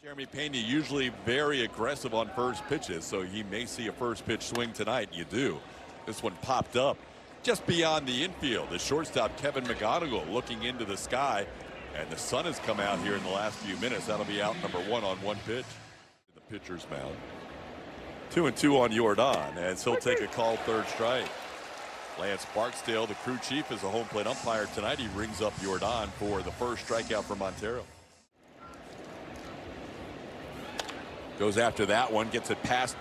Jeremy Pena usually very aggressive on first pitches, so he may see a first pitch swing tonight. You do. This one popped up just beyond the infield. The shortstop Kevin McGonigal looking into the sky, and the sun has come out here in the last few minutes. That'll be out number one on one pitch. The pitcher's mound. 2-2 on Jordan, as he'll take a called third strike. Lance Barksdale, the crew chief, is a home plate umpire tonight. He rings up Jordan for the first strikeout for Montero. Goes after that one, gets it past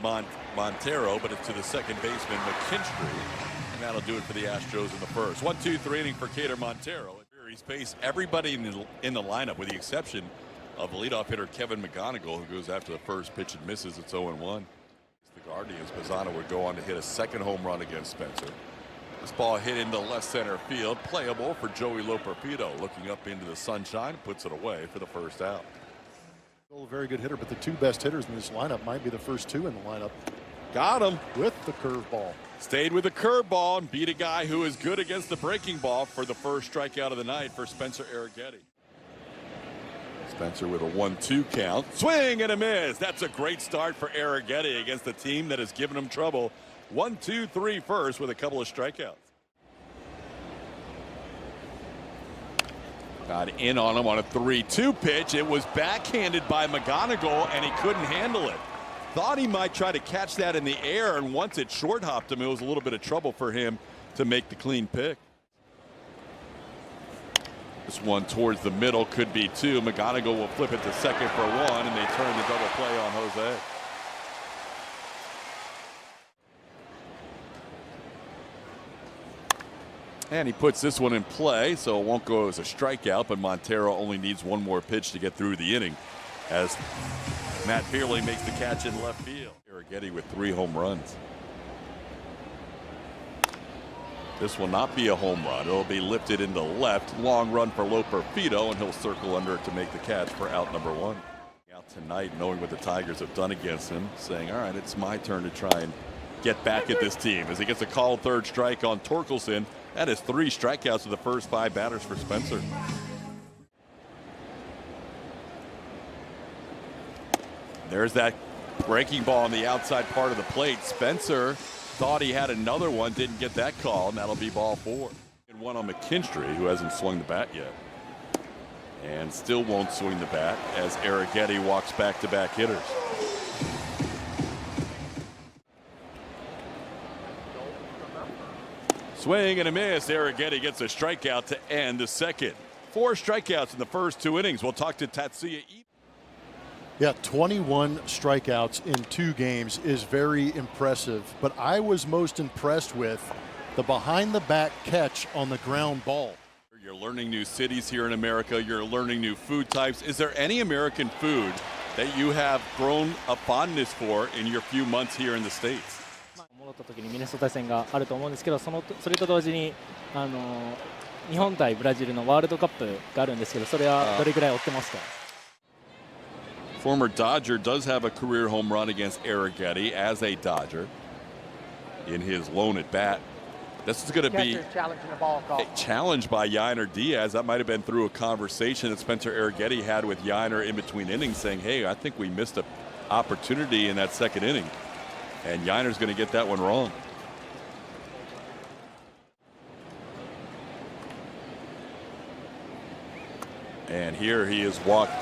Montero, but it's to the second baseman, McKinstry. And that'll do it for the Astros in the first. 1-2-3 inning for Kader Montero. He's faced everybody in the lineup, with the exception of the leadoff hitter Kevin McGonigal, who goes after the first pitch and misses. It's 0-1. The Guardians, Bazzano would go on to hit a second home run against Spencer. This ball hit into left center field, playable for Joey Loperfido. Looking up into the sunshine, puts it away for the first out. Still a very good hitter, but the two best hitters in this lineup might be the first two in the lineup. Got him with the curveball. Stayed with the curveball and beat a guy who is good against the breaking ball for the first strikeout of the night for Spencer Arrighetti. Spencer with a 1-2 count. Swing and a miss. That's a great start for Arrighetti against a team that has given him trouble. 1-2-3 first with a couple of strikeouts. Got in on him on a 3-2 pitch. It was backhanded by McGonigal, and he couldn't handle it. Thought he might try to catch that in the air, and once it short hopped him, it was a little bit of trouble for him to make the clean pick. This one towards the middle could be two. McGonigal will flip it to second for one, and they turn the double play on Jose. And he puts this one in play, so it won't go as a strikeout, but Montero only needs one more pitch to get through the inning, as Matt Pearley makes the catch in left field. Arrighetti with 3 home runs. This will not be a home run. It'll be lifted into left. Long run for Loperfido, and he'll circle under it to make the catch for out number 1. Out tonight, knowing what the Tigers have done against him, saying, all right, it's my turn to try and get back at this team, as he gets a called third strike on Torkelson. That is 3 strikeouts of the first 5 batters for Spencer. There's that breaking ball on the outside part of the plate. Spencer thought he had another one, didn't get that call, and that'll be ball 4. And one on McKinstry, who hasn't swung the bat yet. And still won't swing the bat as Arrighetti walks back-to-back hitters. Swing and a miss. Arrighetti gets a strikeout to end the second. 4 strikeouts in the first 2 innings. We'll talk to Tatsuya. Yeah, 21 strikeouts in 2 games is very impressive, but I was most impressed with the behind-the-back catch on the ground ball. You're learning new cities here in America. You're learning new food types. Is there any American food that you have grown a fondness for in your few months here in the States? 戻った時にミネソタ戦があると思うんですけど、それと同時に日本対ブラジルのワールドカップがあるんですけど、それはどれぐらい追ってますか? Former Dodger does have a career home run against Arrighetti as a Dodger in his lone at bat. This is going to be a challenge by Yainer Diaz. That might have been through a conversation that Spencer Arrighetti had with Yainer in between innings, saying, hey, I think we missed an opportunity in that second inning. And Yainer's going to get that one wrong. And here he has walked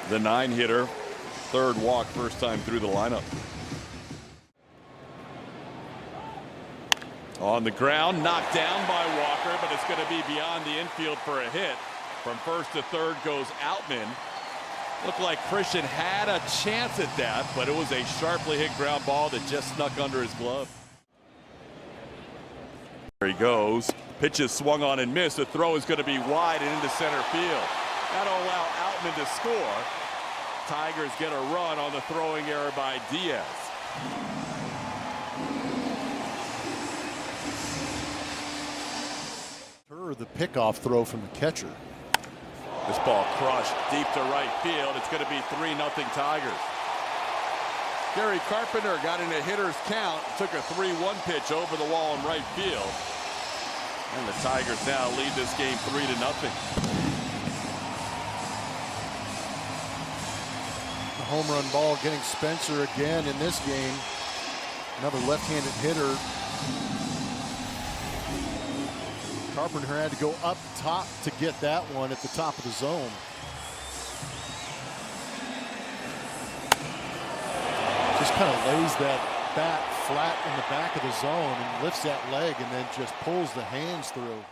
the 9-hitter, 3rd walk, first time through the lineup. On the ground, knocked down by Walker, but it's going to be beyond the infield for a hit. From first to third goes Outman. Looked like Christian had a chance at that, but it was a sharply hit ground ball that just snuck under his glove. There he goes. Pitch is swung on and missed. The throw is going to be wide and into center field. That'll allow Outman to score. Tigers get a run on the throwing error by Diaz. The pickoff throw from the catcher. This ball crushed deep to right field. It's going to be 3-0 Tigers. Gary Carpenter got in a hitter's count, took a 3-1 pitch over the wall in right field. And the Tigers now lead this game 3-0. home run ball, getting Spencer again in this game. Another left-handed hitter. Carpenter had to go up top to get that one at the top of the zone. Just kind of lays that bat flat in the back of the zone and lifts that leg and then just pulls the hands through.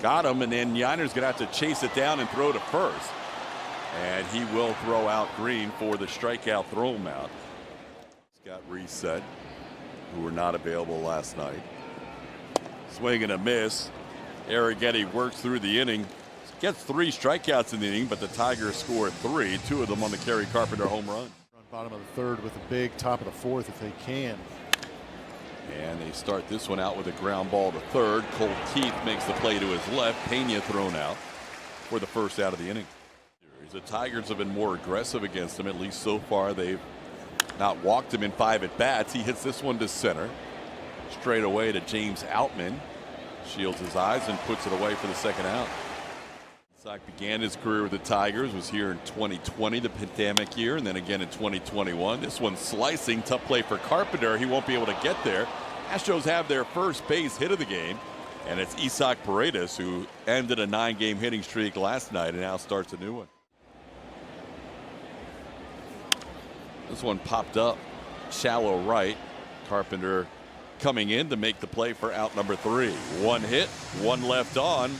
Got him, and then Yiner's going to have to chase it down and throw to first. And he will throw out Green for the strikeout, throw him out. He's got Reset, who were not available last night. Swing and a miss. Arrighetti works through the inning. Gets 3 strikeouts in the inning, but the Tigers score 3, 2 of them on the Kerry Carpenter home run. Bottom of the third with a big top of the fourth if they can. And they start this one out with a ground ball to third. Colt Keith makes the play to his left. Pena thrown out for the first out of the inning. The Tigers have been more aggressive against him, at least so far. They've not walked him in 5 at-bats. He hits this one to center. Straight away to James Outman. Shields his eyes and puts it away for the second out. Isak began his career with the Tigers, was here in 2020, the pandemic year, and then again in 2021. This one's slicing, tough play for Carpenter. He won't be able to get there. Astros have their first base hit of the game, and it's Isak Paredes, who ended a 9-game hitting streak last night and now starts a new one. This one popped up shallow right. Carpenter coming in to make the play for out number 3. 1 hit, 1 left on.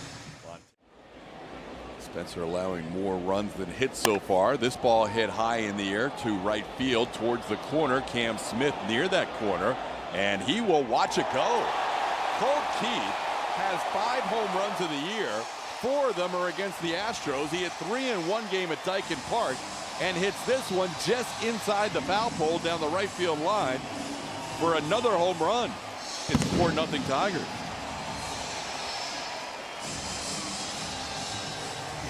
Spencer allowing more runs than hits so far. This ball hit high in the air to right field towards the corner. Cam Smith near that corner, and he will watch it go. Colt Keith has 5 home runs of the year. 4 of them are against the Astros. He hit 3 in 1 game at Dyken Park and hits this one just inside the foul pole down the right field line for another home run. It's 4-0 Tigers.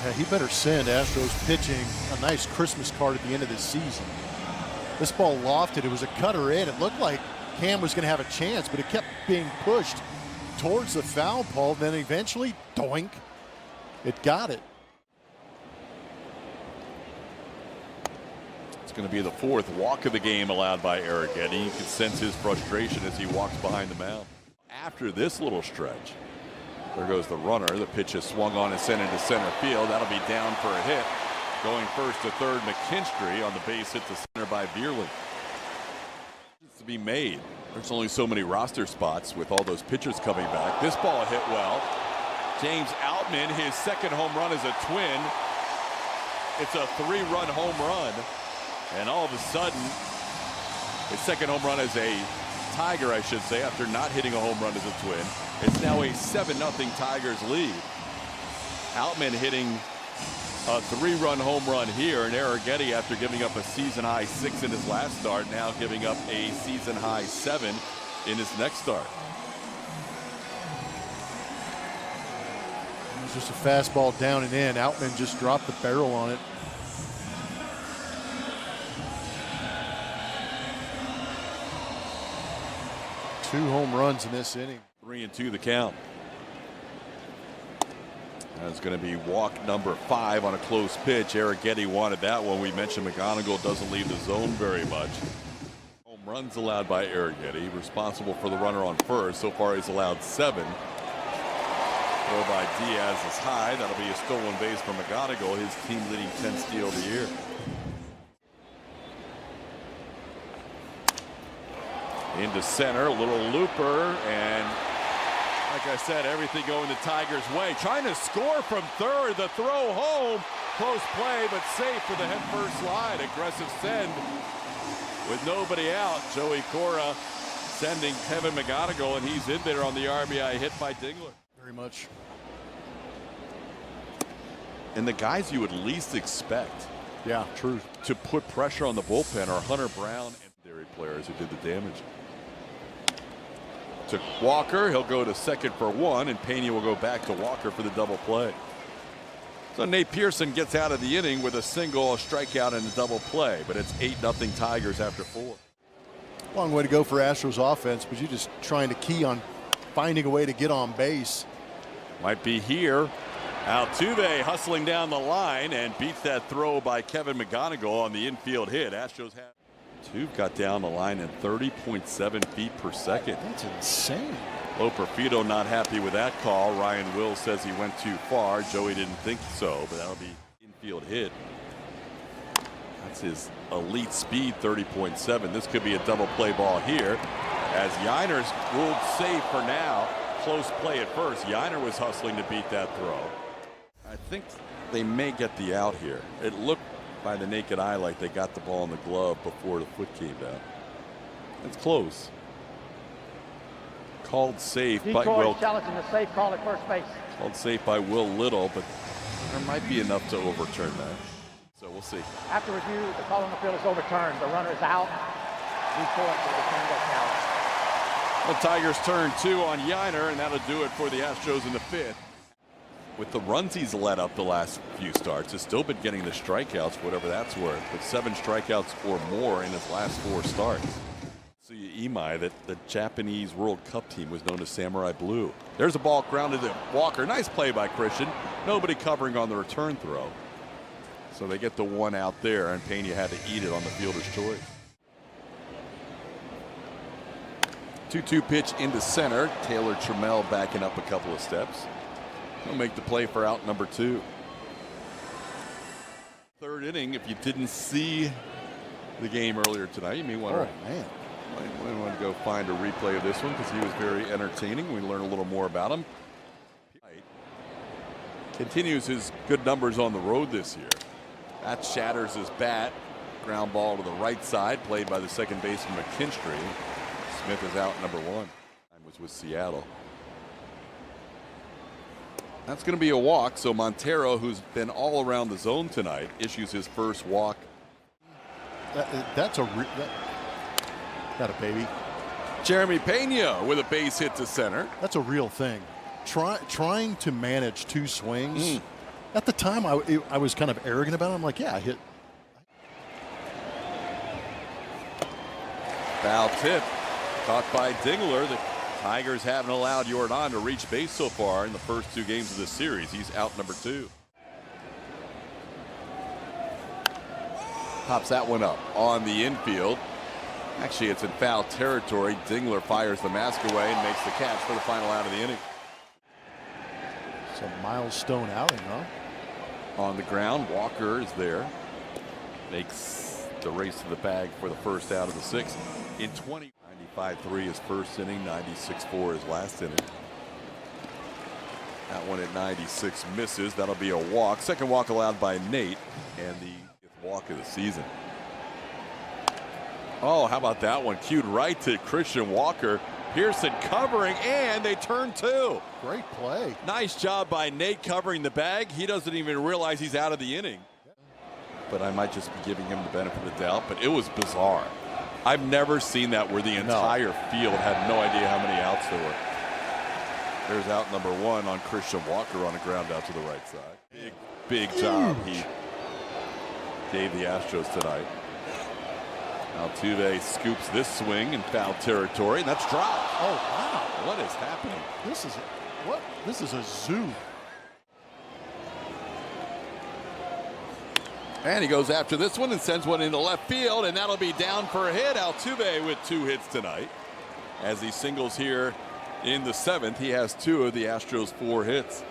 Yeah, he better send Astros pitching a nice Christmas card at the end of this season. This ball lofted. It was a cutter in. It looked like Cam was going to have a chance, but it kept being pushed towards the foul pole. Then eventually, doink, it got it. It's going to be the 4th walk of the game allowed by Arrighetti. You can sense his frustration as he walks behind the mound. After this little stretch, there goes the runner. The pitch is swung on and sent into center field. That'll be down for a hit. Going first to third, McKinstry on the base hit to center by Bierling. It's to be made. There's only so many roster spots with all those pitchers coming back. This ball hit well. James Outman, his 2nd home run is a twin. It's a 3-run home run. And all of a sudden, his 2nd home run is a Tiger, I should say, after not hitting a home run as a twin. It's now a 7-0 Tigers lead. Outman hitting a 3-run home run here, and Arrighetti, after giving up a season-high 6 in his last start, now giving up a season-high 7 in his next start. It was just a fastball down and in. Outman just dropped the barrel on it. Two home runs in this inning. 3-2 the count. That's going to be walk number 5 on a close pitch. Arrighetti wanted that one. We mentioned McGonigal doesn't leave the zone very much. Home runs allowed by Arrighetti, responsible for the runner on first. So far he's allowed 7. Throw by Diaz is high. That'll be a stolen base from McGonigal, his team leading 10th steal of the year. Into center, a little looper, and like I said, everything going the Tigers' way. Trying to score from third, the throw home. Close play, but safe for the head-first slide. Aggressive send with nobody out. Joey Cora sending Kevin McGonigal, and he's in there on the RBI hit by Dingler. Very much. And the guys you would least expect, yeah, true, to put pressure on the bullpen are Hunter Brown and secondary players who did the damage. To Walker, he'll go to second for 1, and Pena will go back to Walker for the double play. So Nate Pearson gets out of the inning with a single, a strikeout, and a double play, but it's 8-0 Tigers after 4. Long way to go for Astros offense, but you're just trying to key on finding a way to get on base. Might be here. Altuve hustling down the line and beats that throw by Kevin McGonigal on the infield hit. Astros have got down the line in 30.7 feet per second. That's insane. Loperfido not happy with that call. Ryan Wills says he went too far. Joey didn't think so, but that'll be infield hit. That's his elite speed, 30.7. This could be a double play ball here, as Yiner's ruled safe for now. Close play at first. Yiner was hustling to beat that throw. I think they may get the out here. It looked by the naked eye like they got the ball in the glove before the foot came down. It's close. Called safe by Will. Challenging the safe call at first base. Called safe by Will Little, but there might be enough to overturn that. So we'll see. After review, the call on the field is overturned. The runner is out. Detroit will return that challenge. The Tigers turn 2 on Yiner, and that'll do it for the Astros in the 5th. With the runs he's let up the last few starts, has still been getting the strikeouts, whatever that's worth, but 7 strikeouts or more in his last 4 starts. See Imai, that the Japanese World Cup team was known as Samurai Blue. There's a ball grounded to Walker. Nice play by Christian. Nobody covering on the return throw. So they get the 1 out there, and Pena had to eat it on the fielder's choice. 2-2 pitch into center. Taylor Trammell backing up a couple of steps. He'll make the play for out number 2. 3rd inning. If you didn't see the game earlier tonight, you may want to go find a replay of this one, because he was very entertaining. We learn a little more about him. Continues his good numbers on the road this year. That shatters his bat. Ground ball to the right side, played by the second baseman McKinstry. Smith is out number 1. Time was with Seattle. That's going to be a walk, so Montero, who's been all around the zone tonight, issues his first walk. That's a baby. Jeremy Pena with a base hit to center. That's a real thing. Trying to manage 2 swings. At the time, I was kind of arrogant about it. I'm like, yeah, I hit. Foul tip caught by Dingler. The Tigers haven't allowed Jordan to reach base so far in the first 2 games of this series. He's out number 2. Pops that one up on the infield. Actually, it's in foul territory. Dingler fires the mask away and makes the catch for the final out of the inning. It's a milestone outing, huh? On the ground, Walker is there. Makes the race to the bag for the first out of the 6th. In 95-3 his first inning, 96-4 his last inning. That one at 96 misses. That'll be a walk. Second walk allowed by Nate, and the 5th walk of the season. Oh, how about that one? Cued right to Christian Walker. Pearson covering, and they turn 2. Great play. Nice job by Nate covering the bag. He doesn't even realize he's out of the inning. But I might just be giving him the benefit of the doubt, but it was bizarre. I've never seen that where the entire field had no idea how many outs there were. There's out number 1 on Christian Walker on a ground out to the right side. Big job he gave the Astros tonight. Altuve scoops this swing in foul territory, and that's dropped. Oh, wow. What is happening? This is a zoo. And he goes after this one and sends one into left field, and that'll be down for a hit. Altuve with 2 hits tonight. As he singles here in the 7th, he has 2 of the Astros' 4 hits.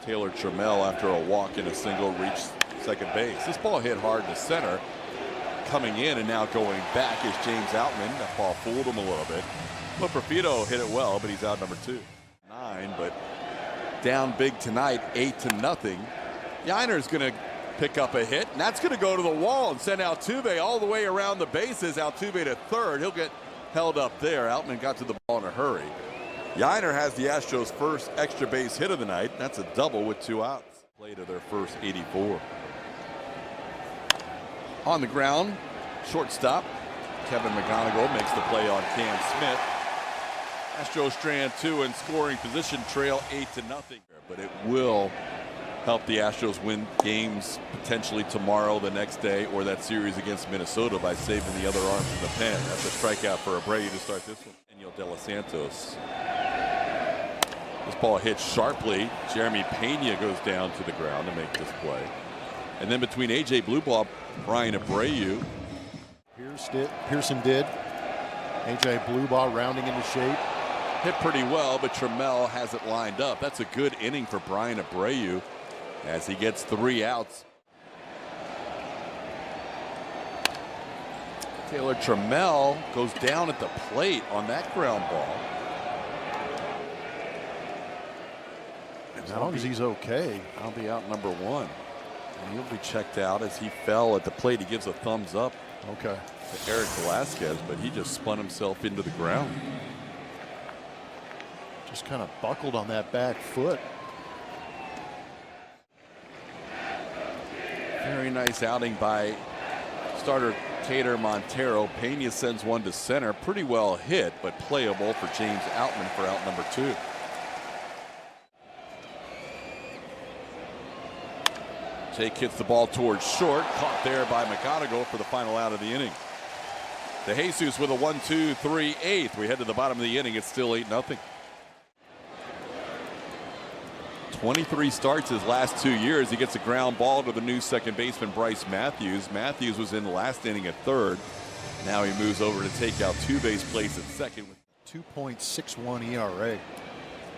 Taylor Trammell, after a walk and a single, reached second base. This ball hit hard to center. Coming in and now going back is James Outman. That ball fooled him a little bit. Loperfido hit it well, but he's out number 2. 9, but down big tonight, 8-0. Yiner's going to pick up a hit, and that's going to go to the wall and send Altuve all the way around the bases. Altuve to 3rd. He'll get held up there. Outman got to the ball in a hurry. Yiner has the Astros' first extra base hit of the night. That's a double with 2 outs. Play to their first 84. On the ground, shortstop Kevin McGonigal makes the play on Cam Smith. Astros strand 2 in scoring position, trail 8-0. But it will help the Astros win games potentially tomorrow, the next day, or that series against Minnesota by saving the other arms in the pen. That's a strikeout for Abreu to start this one. Daniel De Los Santos This ball hits sharply. Jeremy Pena goes down to the ground to make this play. And then between A.J. Blueball, Brian Abreu. Pearson did. A.J. Blueball rounding into shape. Hit pretty well, but Trammell has it lined up. That's a good inning for Brian Abreu as he gets 3 outs. Taylor Trammell goes down at the plate on that ground ball. As long as he's okay. I'll be out number 1. And he'll be checked out as he fell at the plate. He gives a thumbs up to Eric Velasquez, but he just spun himself into the ground. Just kind of buckled on that back foot. Very nice outing by starter Kader Montero. Pena sends one to center. Pretty well hit, but playable for James Outman for out number 2. Jake hits the ball towards short. Caught there by McGonigal for the final out of the inning. DeJesus with a 1-2-3 8th. We head to the bottom of the inning. It's still 8-0. 23 starts his last 2 years. He gets a ground ball to the new second baseman Bryce Matthews. Matthews was in the last inning at third. Now he moves over to take out 2 base plays at second. 2.61 ERA.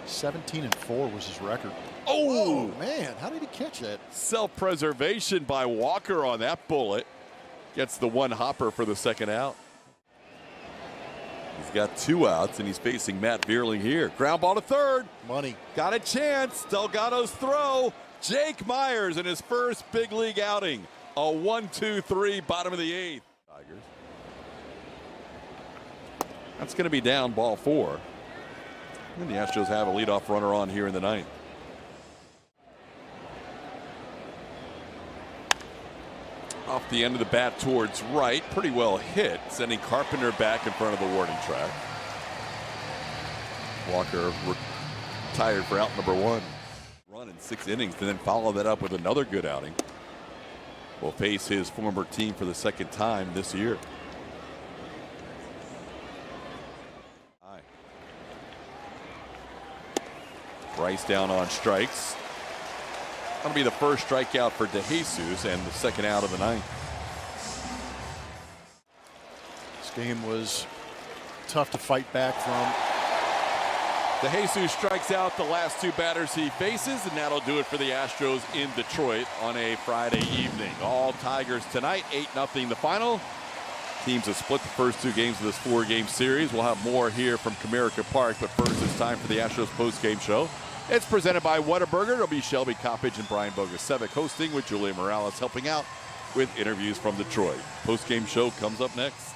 17-4 was his record. Oh, man, how did he catch that? Self-preservation by Walker on that bullet. Gets the 1 hopper for the second out. He's got 2 outs, and he's facing Matt Vierling here. Ground ball to third. Money. Got a chance. Delgado's throw. Jake Myers in his first big league outing. A 1-2-3, bottom of the 8th. Tigers. That's going to be down, ball 4. And the Astros have a leadoff runner on here in the 9th. Off the end of the bat towards right. Pretty well hit, sending Carpenter back in front of the warning track. Walker retired for out number 1. Run in 6 innings and then follow that up with another good outing. Will face his former team for the 2nd time this year. Bryce down on strikes. That'll be the first strikeout for DeJesus and the 2nd out of the 9th. This game was tough to fight back from. DeJesus strikes out the last 2 batters he faces, and that'll do it for the Astros in Detroit on a Friday evening. All Tigers tonight, 8-0 the final. Teams have split the first 2 games of this 4-game series. We'll have more here from Comerica Park, but first it's time for the Astros post-game show. It's presented by Whataburger. It'll be Shelby Coppage and Brian Bogusevic hosting, with Julia Morales helping out with interviews from Detroit. Post-game show comes up next.